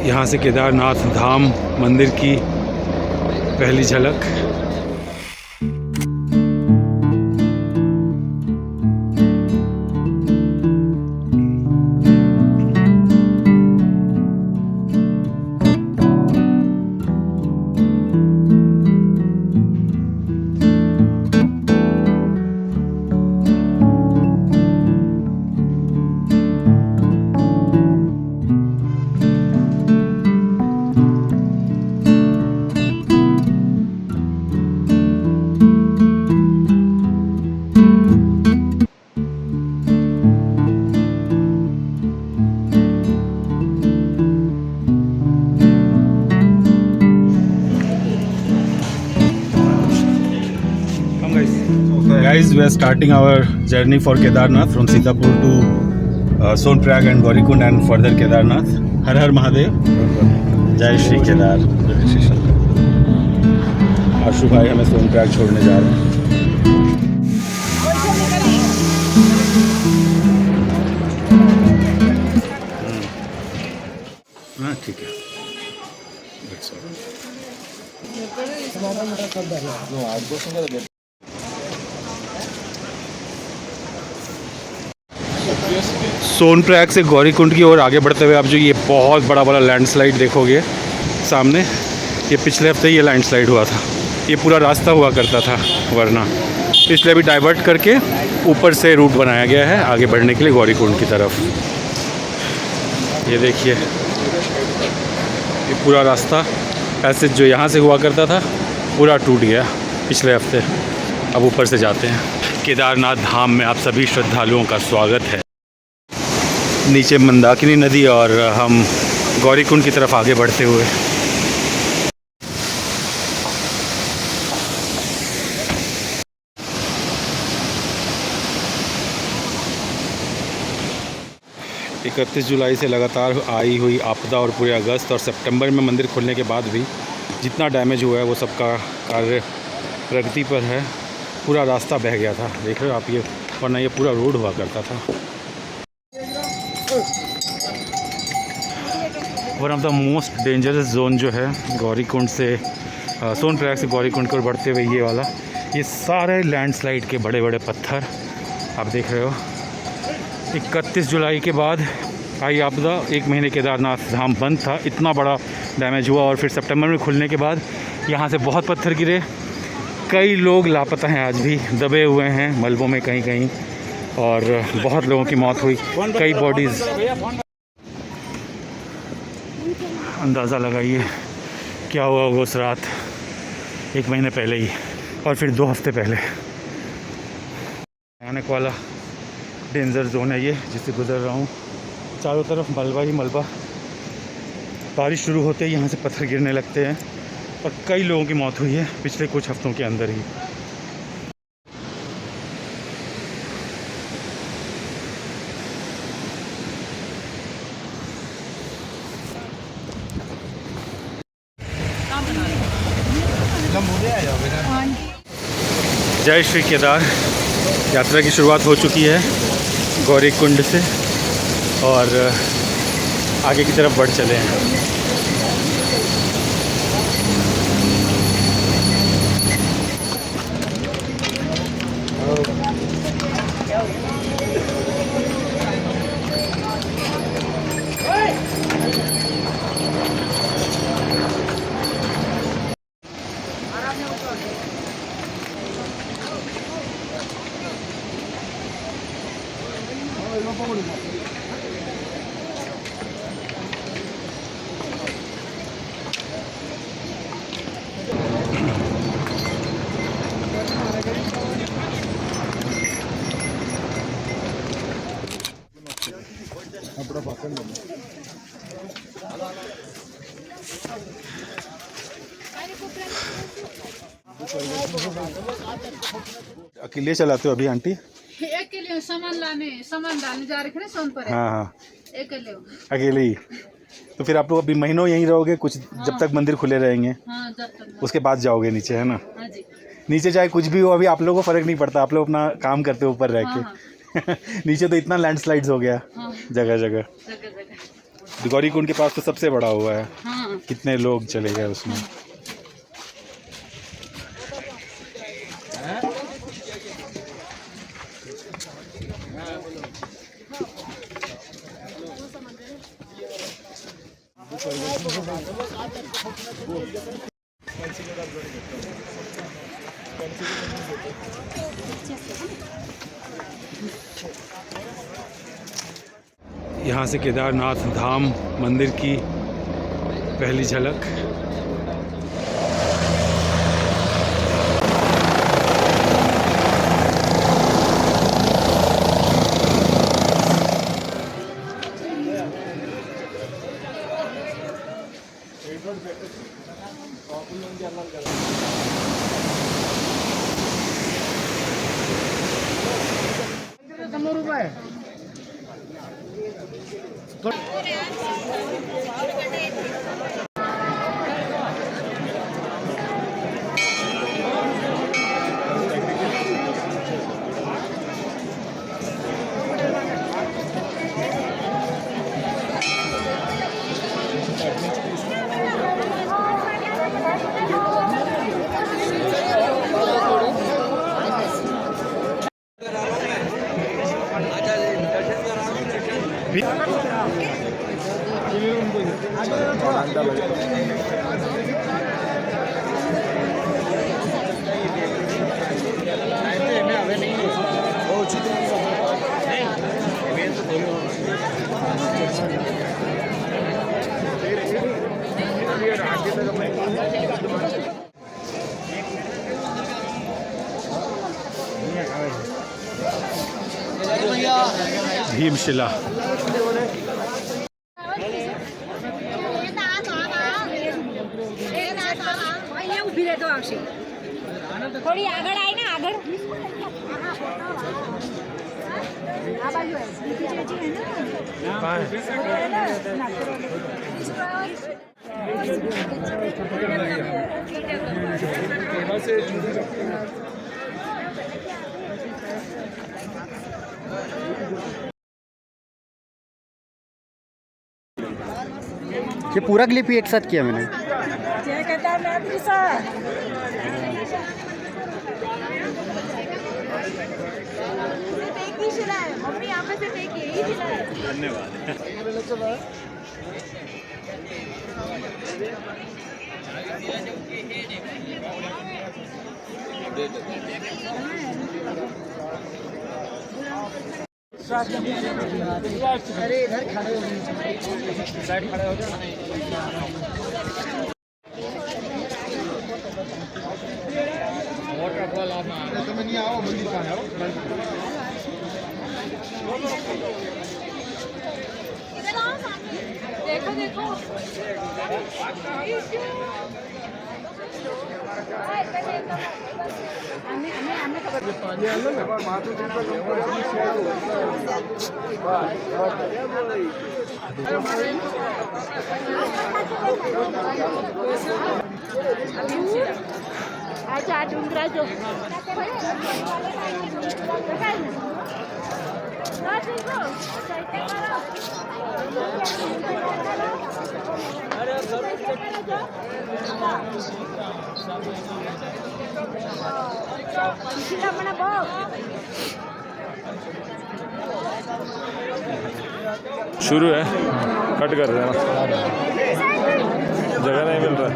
यहाँ से केदारनाथ धाम मंदिर की पहली झलक। Guys, we are starting our journey for Kedarnath from Sitapur to Sonprayag and Gaurikund and further Kedarnath. हर हर महादेव, जय श्री केदार। आशु भाई हमें सोनप्रयाग छोड़ने जा रहे हैं। हाँ ठीक है। सोनप्रयाग से गौरीकुंड की ओर आगे बढ़ते हुए आप जो ये बहुत बड़ा बड़ा लैंडस्लाइड देखोगे सामने, ये पिछले हफ्ते ये लैंडस्लाइड हुआ था। ये पूरा रास्ता हुआ करता था वरना, इसलिए भी डाइवर्ट करके ऊपर से रूट बनाया गया है आगे बढ़ने के लिए गौरीकुंड की तरफ। ये देखिए ये पूरा रास्ता पैसेज जो यहाँ से हुआ करता था पूरा टूट गया पिछले हफ्ते। अब ऊपर से जाते हैं। केदारनाथ धाम में आप सभी श्रद्धालुओं का स्वागत है। नीचे मंदाकिनी नदी और हम गौरीकुंड की तरफ आगे बढ़ते हुए। इकतीस जुलाई से लगातार आई हुई आपदा और पूरे अगस्त और सितंबर में मंदिर खुलने के बाद भी जितना डैमेज हुआ है वो सबका कार्य प्रगति पर है। पूरा रास्ता बह गया था, देख रहे हो आप ये, वरना ये पूरा रोड हुआ करता था। One of the most dangerous zone जो है गौरीकुंड से सोनप्रयाग से गौरीकुंड को बढ़ते हुए ये वाला, ये सारे लैंडस्लाइड के बड़े बड़े पत्थर आप देख रहे हो। 31 जुलाई के बाद आई आपदा, एक महीने केदारनाथ धाम बंद था, इतना बड़ा डैमेज हुआ। और फिर सितंबर में खुलने के बाद यहाँ से बहुत पत्थर गिरे। कई लोग लापता हैं, आज भी दबे हुए हैं मलबों में कहीं कहीं, और बहुत लोगों की मौत हुई। कई बॉडीज़, अंदाज़ा लगाइए क्या हुआ उस रात, एक महीने पहले ही और फिर 2 हफ्ते पहले। भयानक वाला डेंजर जोन है ये जिससे गुजर रहा हूँ। चारों तरफ मलबा ही मलबा। बारिश शुरू होते ही यहाँ से पत्थर गिरने लगते हैं और कई लोगों की मौत हुई है पिछले कुछ हफ्तों के अंदर ही। जय श्री केदार। यात्रा की शुरुआत हो चुकी है गौरीकुंड से और आगे की तरफ बढ़ चले हैं। अकेले चलाते हो अभी आंटी? अकेले सामान डालने जा रहे थे सोनपुर। हाँ हाँ अकेले ही। तो फिर आप लोग अभी महीनों यहीं रहोगे कुछ, जब तक मंदिर खुले रहेंगे? हाँ, जब तक। उसके बाद जाओगे नीचे, है ना? हाँ जी। नीचे चाहे कुछ भी हो अभी आप लोगों को फ़र्क नहीं पड़ता, आप लोग अपना काम करते ऊपर रह के। नीचे तो इतना लैंडस्लाइड्स हो गया जगह जगह। गौरीकुंड के पास तो सबसे बड़ा हुआ है, हाँ कितने लोग चले गए उसमें। यहाँ से केदारनाथ धाम मंदिर की पहली झलक। भीमशिला। थोड़ी आगळ आहे ना आगळ आ बाजू आहे ये पूरा क्लिप ही एक साथ किया मैंने। जय केदारनाथ जी सा मम्मी यहाँ पे सिर्फ एक यही दिला है। धन्यवाद। अरे इधर खड़े हो साइड खड़े हो वाटरफॉल आप तुम नहीं आओ मंदिर का आओ देखो देखो अच्छा डूंगरा जो शुरू है, कट कर देना, जगह नहीं मिल रहा।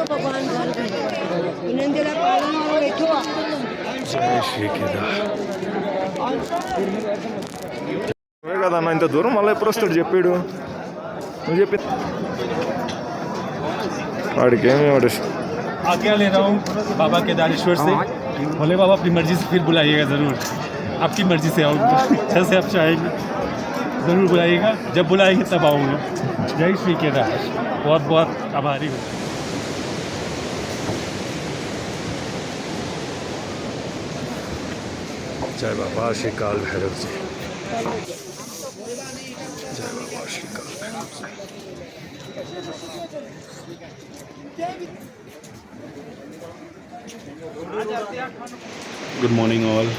भगवान इन्हें पालन और बैठो जय श्री केदार। కదా అన్న ఇంత దూరం మళ్ళీ ఎప్పుడు వస్తాడు చెప్పాడు నువ్వు చెప్పి వాడికి ఏమి వాడు आज्ञा ले रहा हूँ बाबा केदारेश्वर से, भोले बाबा अपनी मर्जी से फिर बुलाइएगा ज़रूर, आपकी मर्जी से आऊँगा, जैसे आप चाहेंगे ज़रूर बुलाइएगा, जब बुलाएंगे तब आऊँगा। जय श्री केदार। बहुत बहुत आभारी हूँ। जय बाबा श्री काल भैरव जी, जय बाबा Shri Kaal Bhairav ji. Good morning all.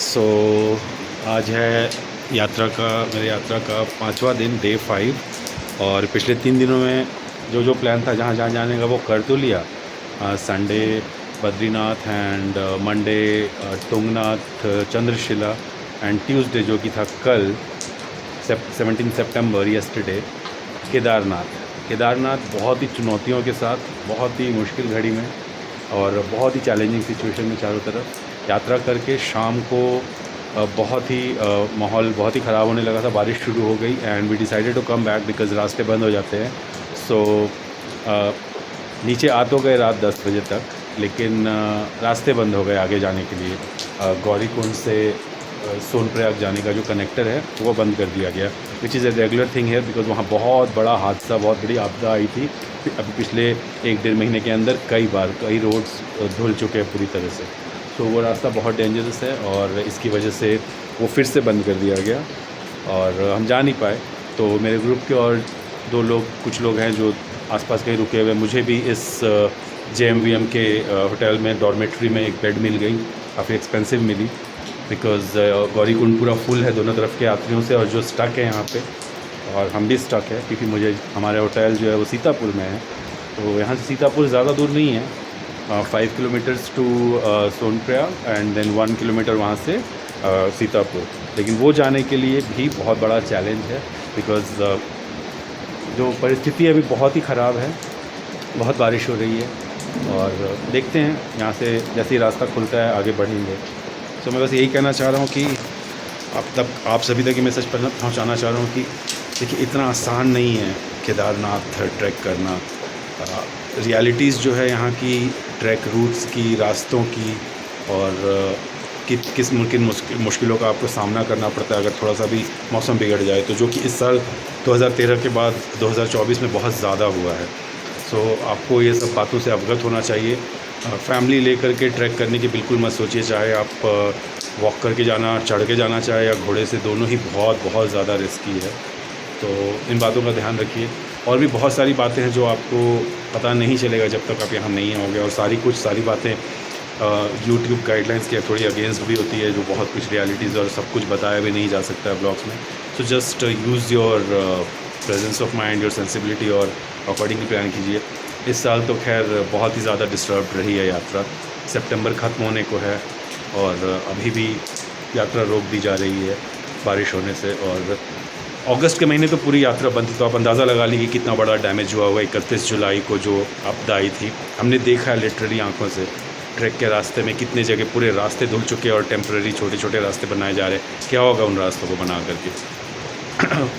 So आज है मेरी यात्रा का 5वां दिन, डे 5। और पिछले 3 दिनों में जो प्लान था जहाँ जाने का वो कर तो लिया। Sunday Badrinath and Monday Tungnath Chandrashila and Tuesday जो कि था कल 17 सितंबर यस्टरडे केदारनाथ बहुत ही चुनौतियों के साथ, बहुत ही मुश्किल घड़ी में और बहुत ही चैलेंजिंग सिचुएशन में चारों तरफ यात्रा करके शाम को माहौल बहुत ही ख़राब होने लगा था। बारिश शुरू हो गई and we decided to come back because रास्ते बंद हो जाते हैं। सो नीचे आ तो गए रात 10 बजे तक, लेकिन रास्ते बंद हो गए आगे जाने के लिए। गौरीकुंड से सोनप्रयाग जाने का जो कनेक्टर है वो बंद कर दिया गया, which is a regular thing है बिकॉज़ वहाँ बहुत बड़ा हादसा, बहुत बड़ी आपदा आई थी। अभी पिछले 1-1.5 महीने के अंदर कई रोड्स धुल चुके हैं पूरी तरह से। तो वो रास्ता बहुत डेंजरस है और इसकी वजह से वो फिर से बंद कर दिया गया और हम जा नहीं पाए। तो मेरे ग्रुप के और कुछ लोग हैं जो आसपास कहीं रुके हुए। मुझे भी इस JMVM के होटल में डॉर्मेट्री में एक बेड मिल गई, काफ़ी एक्सपेंसिव मिली बिकॉज़ गौरीकुंड पूरा फुल है दोनों तरफ के यात्रियों से, और जो स्टक है यहाँ पे, और हम भी स्टक है क्योंकि हमारे होटल जो है वो सीतापुर में है। तो यहाँ से सीतापुर ज़्यादा दूर नहीं है, 5 kilometres to Sonprayag and then 1 kilometre वहाँ से सीतापुर। लेकिन वो जाने के लिए भी बहुत बड़ा चैलेंज है बिकॉज़ जो परिस्थिति अभी बहुत ही ख़राब है, बहुत बारिश हो रही है और देखते हैं यहाँ से जैसे ही रास्ता खुलता है आगे बढ़ेंगे। तो मैं बस यही कहना चाह रहा हूँ कि आप सभी तक ये मैसेज पहुँचाना चाह रहा हूँ कि देखिए इतना आसान नहीं है केदारनाथ ट्रैक करना। रियलिटीज़ जो है यहाँ की ट्रैक रूट्स की, रास्तों की, और किस मुश्किलों का आपको सामना करना पड़ता है अगर थोड़ा सा भी मौसम बिगड़ जाए, तो जो कि इस साल 2013 के बाद 2024 में बहुत ज़्यादा हुआ है। सो आपको ये सब बातों से अवगत होना चाहिए। फैमिली लेकर के ट्रैक करने की बिल्कुल मत सोचिए, चाहे आप वॉक करके जाना, चढ़ के जाना चाहे या घोड़े से, दोनों ही बहुत ज़्यादा रिस्की है। तो इन बातों का ध्यान रखिए। और भी बहुत सारी बातें हैं जो आपको पता नहीं चलेगा जब तक आप यहाँ नहीं आओगे, और सारी बातें यूट्यूब गाइडलाइंस के थोड़ी अगेंस्ट भी होती है, जो बहुत कुछ रियलिटीज़ और सब कुछ बताया भी नहीं जा सकता है ब्लॉग्स में। So just use your presence of mind, your sensibility, और अकॉर्डिंगली प्लान कीजिए। इस साल तो खैर बहुत ही ज़्यादा डिस्टर्ब रही है यात्रा। सितंबर ख़त्म होने को है और अभी भी यात्रा रोक दी जा रही है बारिश होने से, और अगस्त के महीने तो पूरी यात्रा बंद थी। तो आप अंदाज़ा लगा लीजिए कितना बड़ा डैमेज हुआ होगा 31 जुलाई को जो आपदा आई थी। हमने देखा है लिटरली आंखों से, ट्रैक के रास्ते में कितने जगह पूरे रास्ते धुल चुके हैं और टेम्प्रेरी छोटे रास्ते बनाए जा रहे हैं। क्या होगा उन रास्तों को बना करके?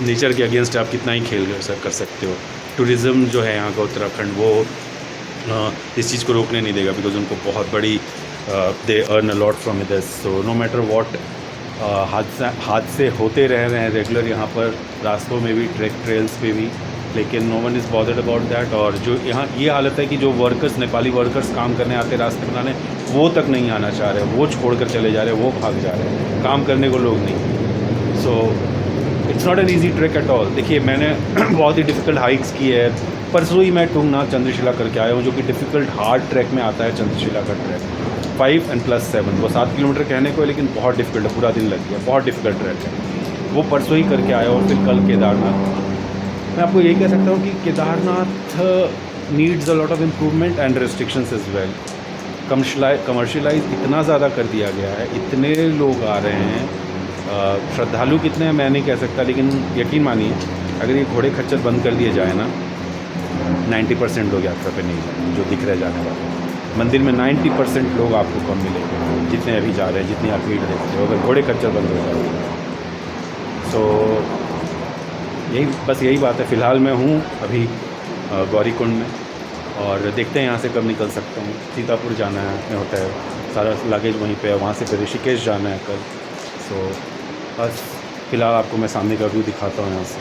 नेचर के अगेंस्ट आप कितना ही खेल कर सकते हो। टूरिज़्म जो है यहाँ का उत्तराखंड, वो इस चीज़ को रोकने नहीं देगा बिकॉज उनको बहुत बड़ी they earn a lot from this. So no matter what, हादसे होते रह रहे हैं रेगुलर यहाँ पर, रास्तों में भी, ट्रेल्स पे भी, लेकिन no one is bothered about that. और जो यहाँ ये हालत है कि जो वर्कर्स, नेपाली वर्कर्स काम करने आते रास्ते बनाने, वो तक नहीं आना चाह रहे, वो छोड़कर चले जा रहे, वो भाग जा रहे हैं, काम करने को लोग नहीं। So it's not an easy track at all. देखिए मैंने बहुत ही डिफ़िकल्ट हाइक्स की है। परसों ही मैं तुंगनाथ चंद्रशिला करके आया हूँ, जो कि डिफ़िकल्ट हार्ड ट्रैक में आता है चंद्रशिला का ट्रैक, 5 and +7, वो 7 किलोमीटर कहने को है लेकिन बहुत डिफ़िकल्ट है, पूरा दिन लग गया, बहुत डिफ़िकल्ट ट्रैक है। वो परसों ही करके आया और फिर कल केदारनाथ। मैं आपको यही कह सकता हूँ कि Kedarnath needs a lot of improvement and restrictions as well. Commercialise इतना ज़्यादा कर दिया गया है, इतने लोग आ रहे हैं, श्रद्धालु कितने हैं मैं नहीं कह सकता, लेकिन यकीन मानिए अगर ये घोड़े खच्चर बंद कर दिए जाए ना, 90% लोग यात्रा पे नहीं जाएंगे जो दिख रहे जाने वाले। मंदिर में 90% लोग आपको कम मिलेंगे जितने अभी जा रहे हैं, जितनी आप भीड़ देखते हो, अगर घोड़े खच्चर बंद हो जाए। सो यही बात है। फ़िलहाल मैं हूँ अभी गौरीकुंड में, और देखते हैं यहाँ से कब निकल सकता हूँ। सीतापुर जाना है अपने होटल, सारा लगेज वहीं पे है, वहाँ से फिर ऋषिकेश जाना है कल। सो बस फ़िलहाल आपको मैं सामने का व्यू दिखाता हूँ यहाँ से।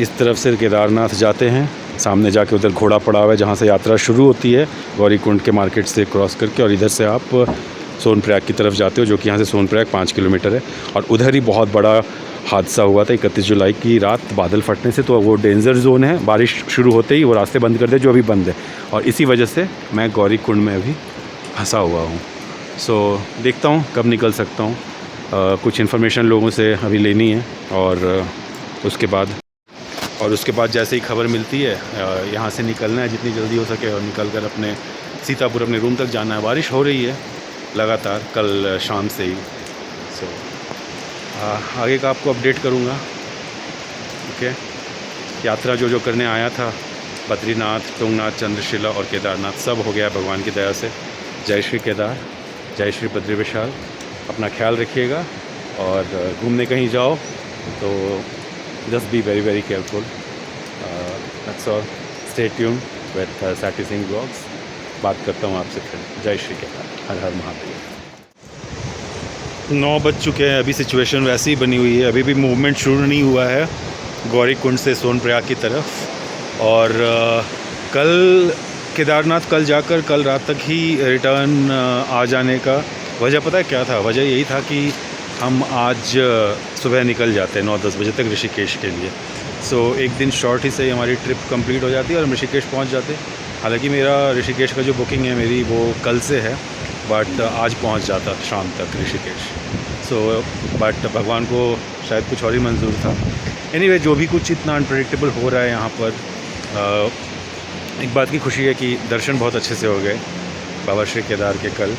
इस तरफ से केदारनाथ जाते हैं सामने जाके उधर घोड़ा पड़ा हुआ है जहाँ से यात्रा शुरू होती है गौरीकुंड के मार्केट से क्रॉस करके, और इधर से आप सोनप्रयाग की तरफ जाते हो, जो कि यहाँ से सोनप्रयाग 5 किलोमीटर है। और उधर ही बहुत बड़ा हादसा हुआ था 31 जुलाई की रात बादल फटने से, तो वो डेंजर जोन है, बारिश शुरू होते ही वो रास्ते बंद कर दे जो अभी बंद है, और इसी वजह से मैं गौरीकुंड में अभी फंसा हुआ हूँ। सो देखता हूँ कब निकल सकता हूँ। कुछ इन्फॉर्मेशन लोगों से अभी लेनी है, और उसके बाद जैसे ही खबर मिलती है यहाँ से निकलना है जितनी जल्दी हो सके, और निकल कर अपने सीतापुर अपने रूम तक जाना है। बारिश हो रही है लगातार कल शाम से ही। सो आगे का आपको अपडेट करूँगा। ओके, यात्रा जो करने आया था, बद्रीनाथ, तुंगनाथ, चंद्रशिला और केदारनाथ, सब हो गया भगवान की दया से। जय श्री केदार, जय श्री बद्री विशाल। अपना ख्याल रखिएगा, और घूमने कहीं जाओ तो just be very very careful. That's all. Stay tune with Satty Singh blogs. बात करता हूँ आपसे फिर। जय श्री केदार, हर हर महादेव। 9 बज चुके हैं, अभी सिचुएशन वैसी ही बनी हुई है, अभी भी मूवमेंट शुरू नहीं हुआ है गौरीकुंड से सोनप्रयाग की तरफ। और कल केदारनाथ कल जाकर कल रात तक ही रिटर्न आ जाने का वजह पता है क्या था? वजह यही था कि हम आज सुबह निकल जाते हैं 9-10 बजे तक ऋषिकेश के लिए। सो एक दिन शॉर्ट ही से हमारी ट्रिप कंप्लीट हो जाती है और हम ऋषिकेश पहुंच जाते। हालांकि मेरा ऋषिकेश का जो बुकिंग है मेरी वो कल से है, बट आज पहुंच जाता शाम तक ऋषिकेश। सो बट भगवान को शायद कुछ और ही मंजूर था। एनीवे, जो भी कुछ इतना अनप्रेडिक्टेबल हो रहा है यहाँ पर, एक बात की खुशी है कि दर्शन बहुत अच्छे से हो गए बाबा श्री केदार के। कल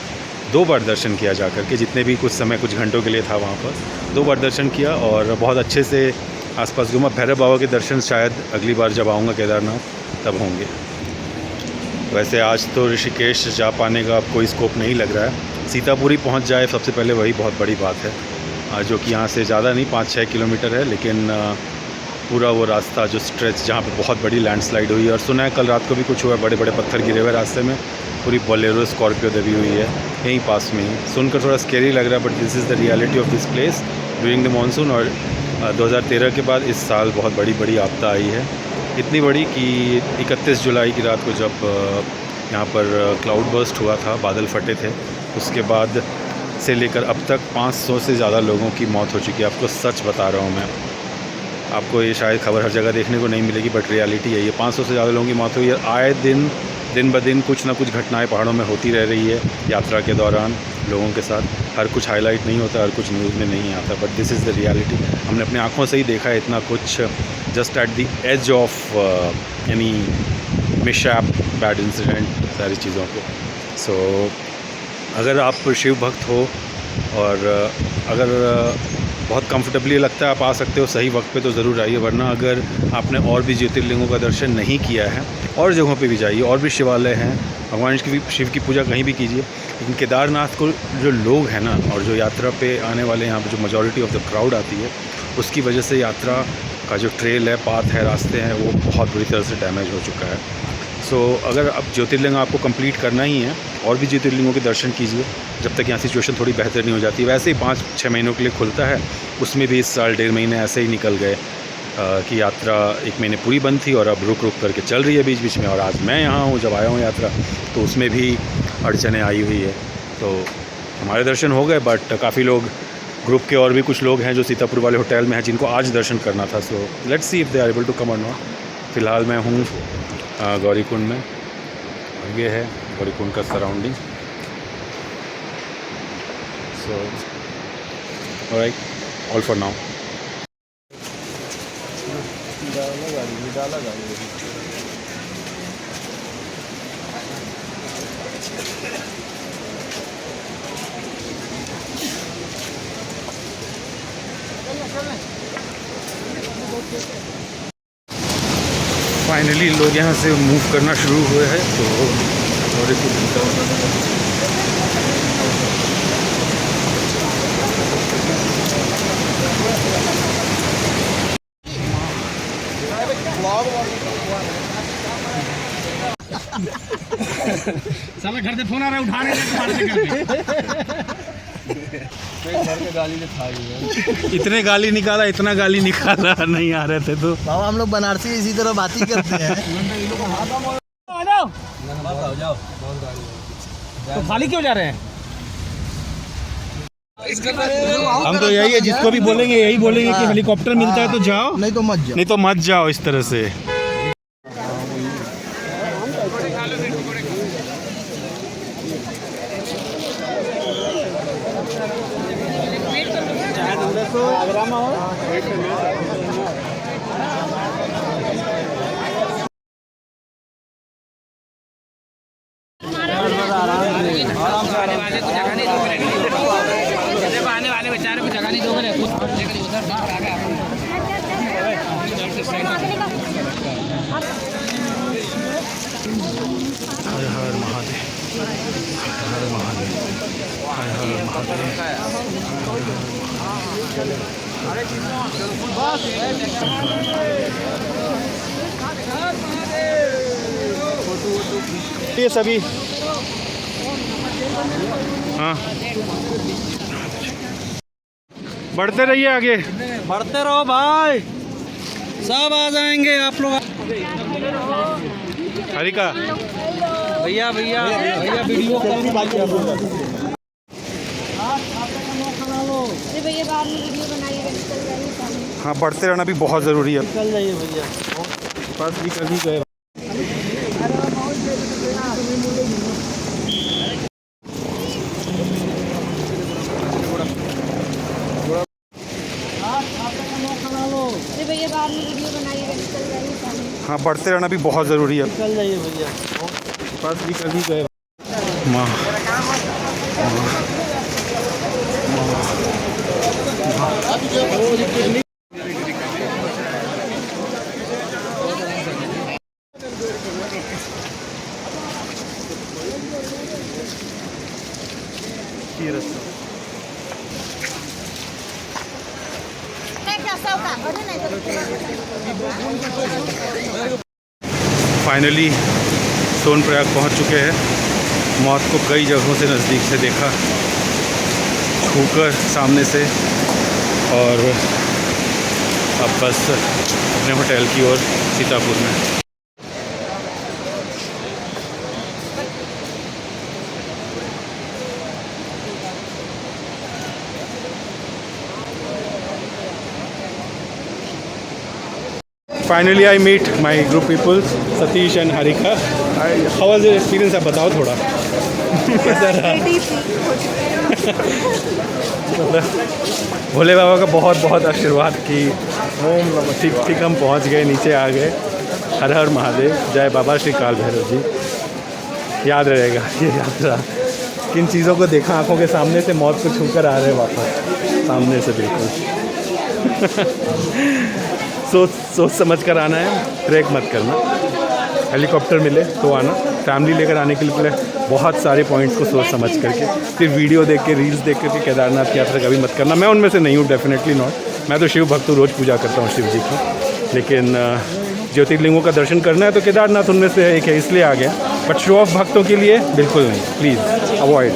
2 बार दर्शन किया जा कर के, जितने भी कुछ समय कुछ घंटों के लिए था वहाँ पर 2 बार दर्शन किया, और बहुत अच्छे से आसपास घूमा। भैरव बाबा के दर्शन शायद अगली बार जब आऊँगा केदारनाथ तब होंगे। वैसे आज तो ऋषिकेश जा पाने का अब कोई स्कोप नहीं लग रहा है। सीतापुर ही पहुँच जाए सबसे पहले, वही बहुत बड़ी बात है, जो कि यहाँ से ज़्यादा नहीं 5-6 किलोमीटर है, लेकिन पूरा वो रास्ता जो स्ट्रेच जहाँ पे बहुत बड़ी लैंडस्लाइड हुई है, और सुना है कल रात को भी कुछ हुआ, बड़े बड़े पत्थर गिरे हुए रास्ते में, पूरी बोलेरो स्कॉर्पियो दबी हुई है यहीं पास में ही। सुनकर थोड़ा स्केरी लग रहा है, but this is the reality of this place during the monsoon. और 2013 के बाद इस साल बहुत बड़ी आपदा आई है, इतनी बड़ी कि 31 जुलाई की रात को जब यहाँ पर क्लाउड बर्स्ट हुआ था, बादल फटे थे, उसके बाद से लेकर अब तक 500 से ज़्यादा लोगों की मौत हो चुकी है। आपको सच बता रहा हूँ मैं, आपको ये शायद खबर हर जगह देखने को नहीं मिलेगी, बट रियलिटी है ये। 500 से ज़्यादा लोगों की मौत हुई है। आए दिन ब दिन कुछ ना कुछ घटनाएं पहाड़ों में होती रह रही है यात्रा के दौरान लोगों के साथ। हर कुछ हाईलाइट नहीं होता, हर कुछ न्यूज़ में नहीं आता, but this is the reality. हमने अपनी आँखों से ही देखा है इतना कुछ, just at the edge of any mishap, bad incident, सारी चीज़ों को। सो अगर आप शिव भक्त हो और अगर बहुत कंफर्टेबली लगता है आप आ सकते हो सही वक्त पे, तो ज़रूर आइए। वरना अगर आपने और भी ज्योतिर्लिंगों का दर्शन नहीं किया है, और जगहों पे भी जाइए, और भी शिवालय हैं, भगवान शिव की पूजा कहीं भी कीजिए। लेकिन केदारनाथ को जो लोग हैं ना, और जो यात्रा पे आने वाले यहाँ पर जो मेजॉरिटी ऑफ द क्राउड आती है, उसकी वजह से यात्रा का जो ट्रेल है, पाथ है, रास्ते हैं, वो बहुत बुरी तरह से डैमेज हो चुका है। सो अगर अब ज्योतिर्लिंग आपको कंप्लीट करना ही है, और भी ज्योतिर्लिंगों के दर्शन कीजिए जब तक यहाँ सिचुएशन थोड़ी बेहतर नहीं हो जाती। वैसे ही 5-6 महीनों के लिए खुलता है, उसमें भी इस साल 1.5 महीने ऐसे ही निकल गए कि यात्रा 1 महीने पूरी बंद थी, और अब रुक करके चल रही है बीच बीच में। और आज मैं यहाँ हूँ, जब आया हूँ यात्रा, तो उसमें भी अड़चनें आई हुई है। तो हमारे दर्शन हो गए, बट काफ़ी लोग ग्रुप के और भी कुछ लोग हैं जो सीतापुर वाले होटल में हैं, जिनको आज दर्शन करना था। So let's see if they are able to come और नॉट। फ़िलहाल मैं हूँ गौरीकुंड में, और ये है गौरीकुंड का surrounding. So alright, all for now. Finally लोग यहाँ से मूव करना शुरू हुए हैं, तो साला घर से फोन आ रहा है, उठा नहीं रहे, इतने गाली निकाला, इतना गाली निकाला, नहीं आ रहे थे तो। बाबा हम लोग बनारसी इसी तरह बात ही करते हैं। तो खाली क्यों जा रहे हैं? हम तो यही है, जिसको भी बोलेंगे यही बोलेंगे कि हेलीकॉप्टर मिलता है तो जाओ, नहीं तो मत जाओ। नहीं तो मत जाओ इस तरह से। आने वाले बेचारे को जगह नहीं दोगे उधर बाहर आ गया। हर हर महादेव, हर महादेव, हर हर महादेव। ये सभी हाँ, बढ़ते रहिए आगे, बढ़ते रहो भाई, सब आ जाएंगे आप लोग। हरिका भैया भैया भैया वीडियो कॉल की बात भैया बाद में वीडियो बनाइएगा, निकल जाइए। हाँ, बढ़ते रहना भी बहुत ज़रूरी है। निकल जाइए भैया, बस भी कभी गए। भैया बाद में वीडियो बनाइएगा, निकल जाइए। हाँ, बढ़ते रहना भी बहुत ज़रूरी है। निकल जाइए भैया, बस भी कभी गए। माँ फाइनली सोनप्रयाग पहुंच चुके हैं। मौत को कई जगहों से नज़दीक से देखा, छूकर सामने से, और अब बस अपने होटल की ओर सीतापुर में। Finally, I meet my group people, Satish and Harika. How was your experience? आप बताओ थोड़ा। भोले बाबा का बहुत बहुत आशीर्वाद कि ठीक ठीक हम पहुंच गए, नीचे आ गए। हर हर महादेव, जय बाबा श्री काल भैरव जी। याद रहेगा ये यात्रा, किन चीज़ों को देखा आंखों के सामने से, मौत को छूकर आ रहे वापस सामने से, बिल्कुल। सोच समझ कर आना है, ट्रैक मत करना। हेलीकॉप्टर मिले तो आना, फैमिली लेकर आने के लिए बहुत सारे पॉइंट्स को सोच समझ करके, फिर वीडियो देख के, रील्स देख करके केदारनाथ की यात्रा कभी मत करना। मैं उनमें से नहीं हूँ, डेफिनेटली नॉट। मैं तो शिव भक्त हूँ, रोज़ पूजा करता हूँ शिव जी की, लेकिन ज्योतिर्लिंगों का दर्शन करना है तो केदारनाथ उनमें से एक है, इसलिए आ गया। बट शो ऑफ भक्तों के लिए बिल्कुल नहीं, प्लीज़ अवॉइड,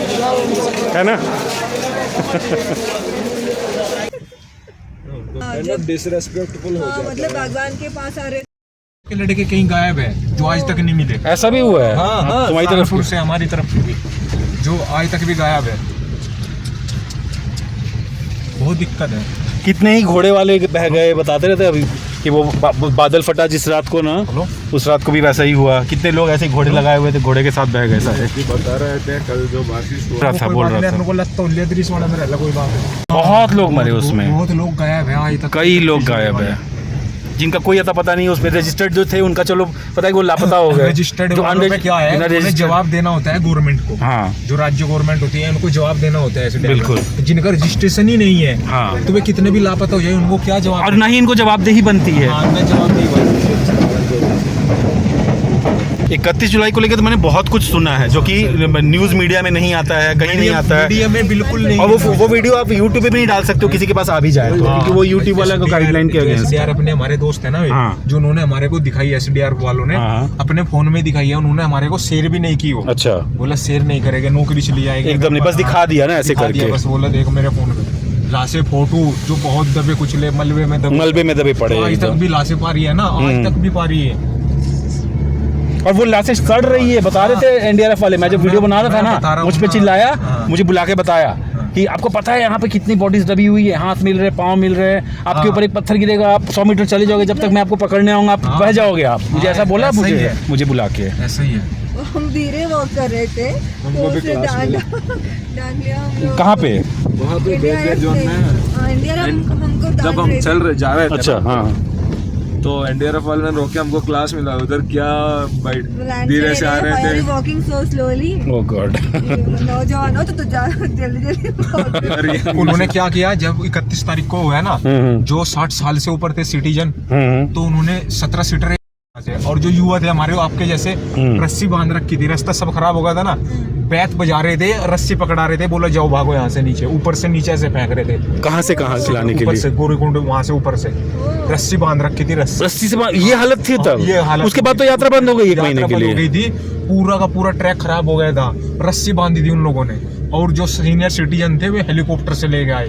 है ना। डिसरेस्पेक्टफुल हो जाता मतलब भगवान के पास आ रहे के लड़के कहीं गायब है जो आज तक नहीं मिले। ऐसा भी हुआ है? हाँ, तुम्हारी तरफ सहारनपुर से हमारी तरफ भी, जो आज तक भी गायब है। बहुत दिक्कत है। कितने ही घोड़े वाले बह गए, बताते रहते अभी कि वो बादल फटा जिस रात को ना, उस रात को भी वैसा ही हुआ। कितने लोग ऐसे घोड़े लगाए हुए थे, घोड़े के साथ बह गए सारे। बता रहे थे कल जो बारिश बोल रहा था बहुत लोग मरे उसमें, बहुत लोग गायब है आज तक, कई लोग गायब है जिनका कोई अता पता नहीं। उसमें रजिस्टर्ड जो थे उनका चलो पता है वो लापता हो गए। रजिस्टर्ड में क्या है, उन्हें जवाब देना होता है गवर्नमेंट को। हाँ, जो राज्य गवर्नमेंट होती है उनको जवाब देना होता है ऐसे टाइम। बिल्कुल। जिनका रजिस्ट्रेशन ही नहीं है, हाँ, तो वे कितने भी लापता हो जाए उनको क्या जवाब, और ना ही इनको जवाबदेही बनती है। हाँ, जवाबदेही बनती है। 31 जुलाई को लेकर तो मैंने बहुत कुछ सुना है जो कि न्यूज़ मीडिया में नहीं आता है, कहीं नहीं आता है। मीडिया में बिल्कुल नहीं। और वो वीडियो आप यूट्यूब पे भी नहीं डाल सकते हो, किसी के पास आ भी जाए तो, क्योंकि वो यूट्यूब वाला को गाइडलाइन के अगेंस्ट है। अपने हमारे दोस्त है ना, हाँ। जो उन्होंने हमारे को दिखाई, SDR वालों ने अपने फोन में दिखाई है, उन्होंने हमारे को शेयर भी नहीं की। वो अच्छा, बोला शेयर नहीं करेगा, नौकरी चली जाएगी, एकदम नहीं, बस दिखा दिया ना ऐसे करके, बस बोला देखो मेरे फोन में लाशें फोटो जो बहुत दबे कुचले मलबे में दबे पड़े, आज तक भी लाशें पा रही है ना, आज तक भी पा रही है। और वो लाशें सड़ रही है, बता रहे थे NDRF वाले। मैं जब वीडियो बना रहा था ना, मुझ पे चिल्लाया, मुझे बुला के बताया कि आपको पता है यहाँ पे कितनी बॉडीज दबी हुई है, हाथ मिल रहे, पाँव मिल रहे हैं, आपके ऊपर एक पत्थर गिरेगा, आप 100 मीटर चले जाओगे, जब तक मैं आपको पकड़ने आऊंगा आप बह जाओगे आप। मुझे ऐसा बोला, मुझे बुला के। ऐसा ही है। हम धीरे वॉक कर रहे थे तो उसने डांट लिया हम लोग। कहाँ पे? वहाँ पे इंडिया जोन में इंडिया हमको जब हम चल रहे जा रहे थे अच्छा, हाँ, तो NDRF वाले ने रोके हमको, क्लास मिला उधर, क्या धीरे से आ रहे थे, वॉकिंग सो स्लोली। ओह गॉड। नौजवान हो तो जल्दी उन्होंने क्या किया, जब 31 तारीख को हुआ है ना, जो 60 साल से ऊपर थे सिटीजन, तो उन्होंने 17 सीटर और जो युवा थे हमारे आपके जैसे, रस्सी बांध रखी थी, रास्ता सब खराब हो गया था ना, बैत बजा रहे थे, रस्सी पकड़ा रहे थे, बोला जाओ भागो यहाँ से नीचे, ऊपर से नीचे से फेंक रहे थे। कहाँ से लाने के ऊपर लिए? से गोरीकुंड, वहाँ से ऊपर से रस्सी बांध रखी थी, रस्सी से ये हालत थी तब। ये हालत, उसके बाद तो यात्रा बंद हो गई 1 महीने के लिए। गई थी, पूरा का पूरा ट्रैक खराब हो गया था, रस्सी बांधी थी उन लोगों ने, और जो सीनियर सिटीजन थे वे हेलीकॉप्टर से ले गए।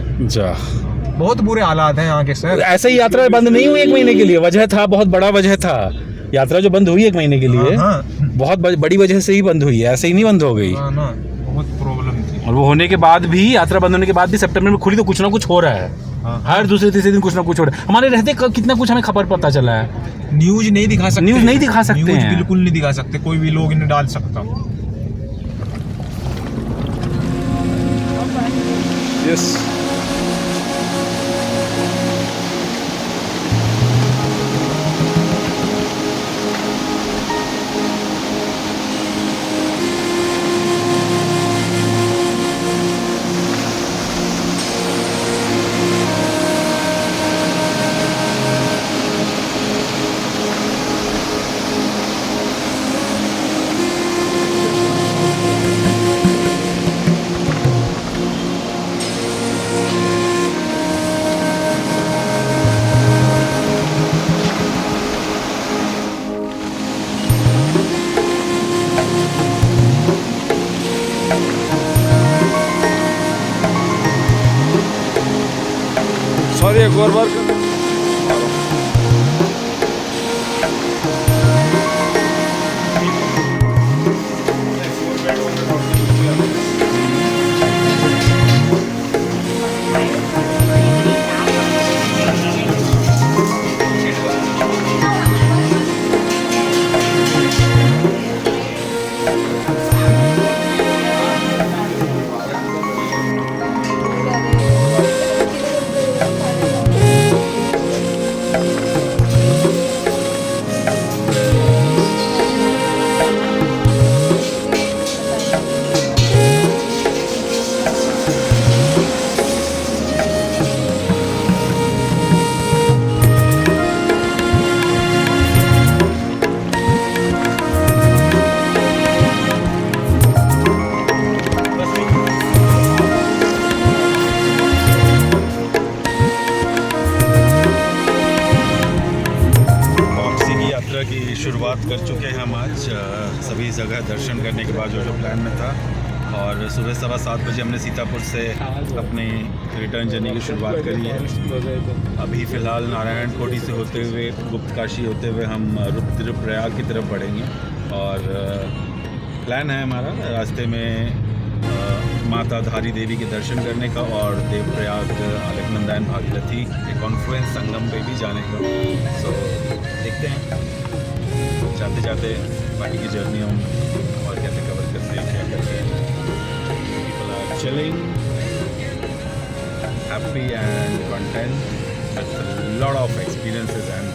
बहुत बुरे हालात हैं यहाँ के सर। ऐसे ही यात्रा बंद नहीं हुई 1 महीने के लिए, वजह था, बहुत बड़ा वजह था। यात्रा जो बंद हुई 1 महीने के लिए, बहुत बड़ी वजह से ही बंद हुई है, ऐसे ही नहीं बंद हो गई। बहुत प्रॉब्लम थी। और वो होने के बाद भी, यात्रा बंद होने के बाद भी सितंबर में खुली तो कुछ ना कुछ हो रहा है। हर दूसरे तीसरे दिन कुछ ना कुछ हो रहा है। हमारे रहते कितना कुछ हमें खबर पता चला है। न्यूज नहीं दिखा सकते, न्यूज नहीं दिखा सकते हैं, बिल्कुल नहीं दिखा सकते, कोई भी लोग इन्हें डाल सकता। यस सॉरी, एक और बार शुरुआत कर चुके हैं हम आज सभी जगह दर्शन करने के बाद जो प्लान में था। और सुबह 7:15 बजे हमने सीतापुर से अपनी रिटर्न जर्नी की शुरुआत करी है। अभी फ़िलहाल नारायण कोटी से होते हुए गुप्तकाशी होते हुए हम रुद्रप्रयाग की तरफ बढ़ेंगे। और प्लान है हमारा रास्ते में माता धारी देवी के दर्शन करने का और देवप्रयाग अलकनंदा भागीरथी के कॉन्फ्लुएंस संगम पे भी जाने का। सो देखते हैं जाते जाते बाकी की जर्नी हम और कैसे कवर करते हैं, क्या करते हैं। People are chilling, happy and content with lot of experiences and